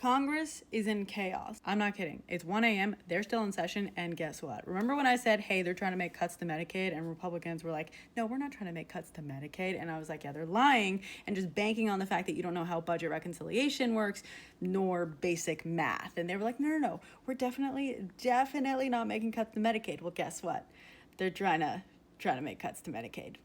Congress is in chaos. I'm not kidding. It's 1 a.m. They're still in session. And guess what? Remember when I said, hey, they're trying to make cuts to Medicaid, and Republicans were like, no, we're not trying to make cuts to Medicaid. And I was like, yeah, they're lying and just banking on the fact that you don't know how budget reconciliation works, nor basic math. And they were like, no, we're definitely not making cuts to Medicaid. Well, guess what? They're trying to make cuts to Medicaid.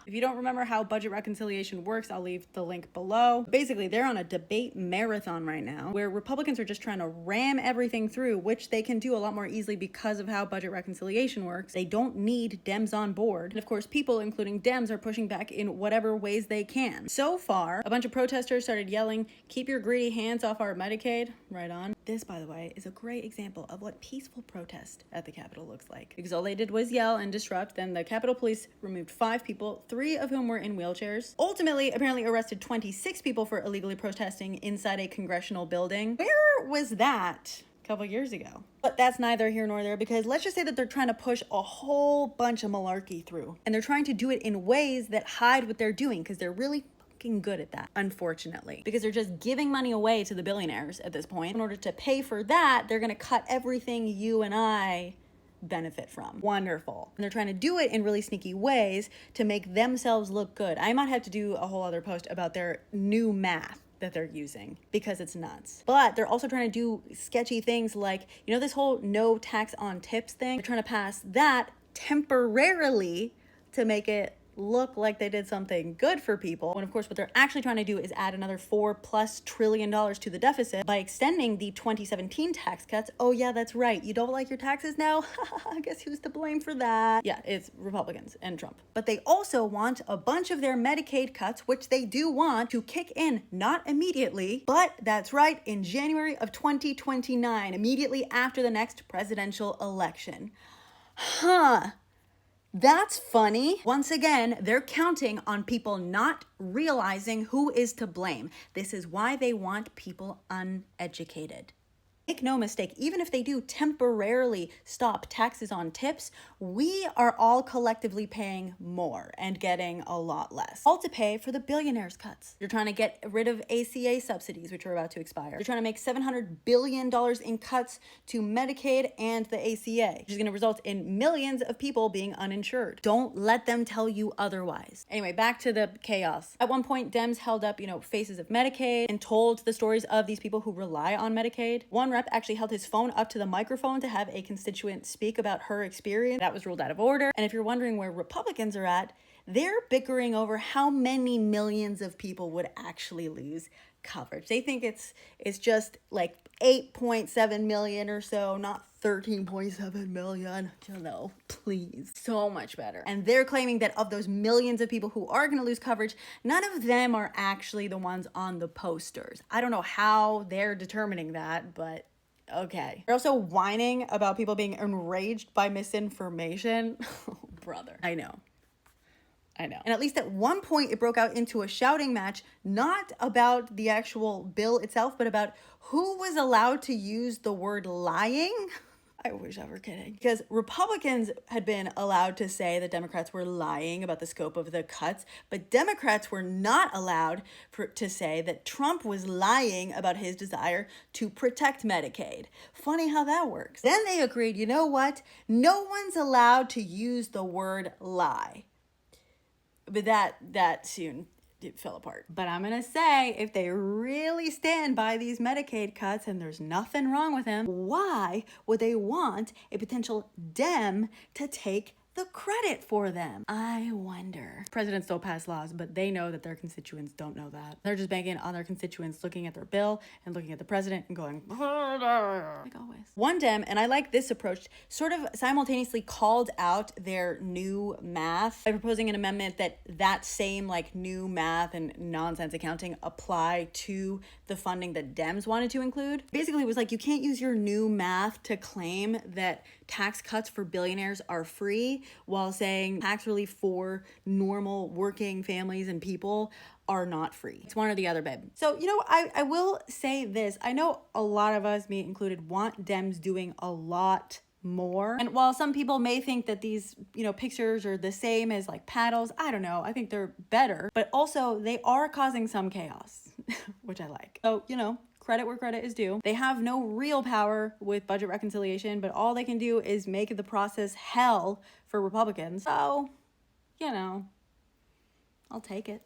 If you don't remember how budget reconciliation works, I'll leave the link below. Basically, they're on a debate marathon right now where Republicans are just trying to ram everything through, which they can do a lot more easily because of how budget reconciliation works. They don't need Dems on board. And of course, people, including Dems, are pushing back in whatever ways they can. So far, a bunch of protesters started yelling, keep your greedy hands off our Medicaid. Right on. This, by the way, is a great example of what peaceful protest at the Capitol looks like. Because all they did was yell and disrupt. Then the Capitol Police removed 5 people, 3 of whom were in wheelchairs. Ultimately, apparently arrested 26 people for illegally protesting inside a congressional building. Where was that a couple years ago? But that's neither here nor there, because let's just say that they're trying to push a whole bunch of malarkey through. And they're trying to do it in ways that hide what they're doing, because they're really good at that, unfortunately, because they're just giving money away to the billionaires at this point. In order to pay for that, they're going to cut everything you and I benefit from. Wonderful. And they're trying to do it in really sneaky ways to make themselves look good. I might have to do a whole other post about their new math that they're using because it's nuts. But they're also trying to do sketchy things like, this whole no tax on tips thing. They're trying to pass that temporarily to make it look like they did something good for people, when of course what they're actually trying to do is add another $4+ trillion to the deficit by extending the 2017 tax cuts. Oh yeah, that's right. You don't like your taxes now? Guess who's to blame for that? Yeah, it's Republicans and Trump. But they also want a bunch of their Medicaid cuts, which they do want, to kick in, not immediately, but that's right, in January of 2029, immediately after the next presidential election. That's funny. Once again, they're counting on people not realizing who is to blame. This is why they want people uneducated. Make no mistake, even if they do temporarily stop taxes on tips, we are all collectively paying more and getting a lot less. All to pay for the billionaires' cuts. You're trying to get rid of ACA subsidies, which are about to expire. You're trying to make $700 billion in cuts to Medicaid and the ACA, which is going to result in millions of people being uninsured. Don't let them tell you otherwise. Anyway, back to the chaos. At one point, Dems held up, faces of Medicaid and told the stories of these people who rely on Medicaid. One rep actually held his phone up to the microphone to have a constituent speak about her experience. That was ruled out of order. And if you're wondering where Republicans are at, they're bickering over how many millions of people would actually lose coverage. They think it's just like 8.7 million or so, not 13.7 million. Please. So much better. And they're claiming that of those millions of people who are going to lose coverage, none of them are actually the ones on the posters. I don't know how they're determining that, but okay. They're also whining about people being enraged by misinformation. Oh, brother. I know. And at least at one point it broke out into a shouting match, not about the actual bill itself, but about who was allowed to use the word lying. I wish I were kidding. Because Republicans had been allowed to say that Democrats were lying about the scope of the cuts, but Democrats were not allowed to say that Trump was lying about his desire to protect Medicaid. Funny how that works. Then they agreed, you know what? No one's allowed to use the word lie. But that soon it fell apart. But I'm going to say, if they really stand by these Medicaid cuts and there's nothing wrong with them, why would they want a potential Dem to take the credit for them? I wonder. Presidents don't pass laws, but they know that their constituents don't know that. They're just banking on their constituents looking at their bill and looking at the president and going, like always. One Dem, and I like this approach, sort of simultaneously called out their new math by proposing an amendment that same new math and nonsense accounting apply to the funding that Dems wanted to include. Basically, it was like, you can't use your new math to claim that tax cuts for billionaires are free while saying tax relief for normal working families and people are not free. It's one or the other, babe. So, I will say this. I know a lot of us, me included, want Dems doing a lot more. And while some people may think that these, pictures are the same as paddles, I don't know. I think they're better, but also they are causing some chaos. which I like. So, you know, credit where credit is due. They have no real power with budget reconciliation, but all they can do is make the process hell for Republicans. So, you know, I'll take it.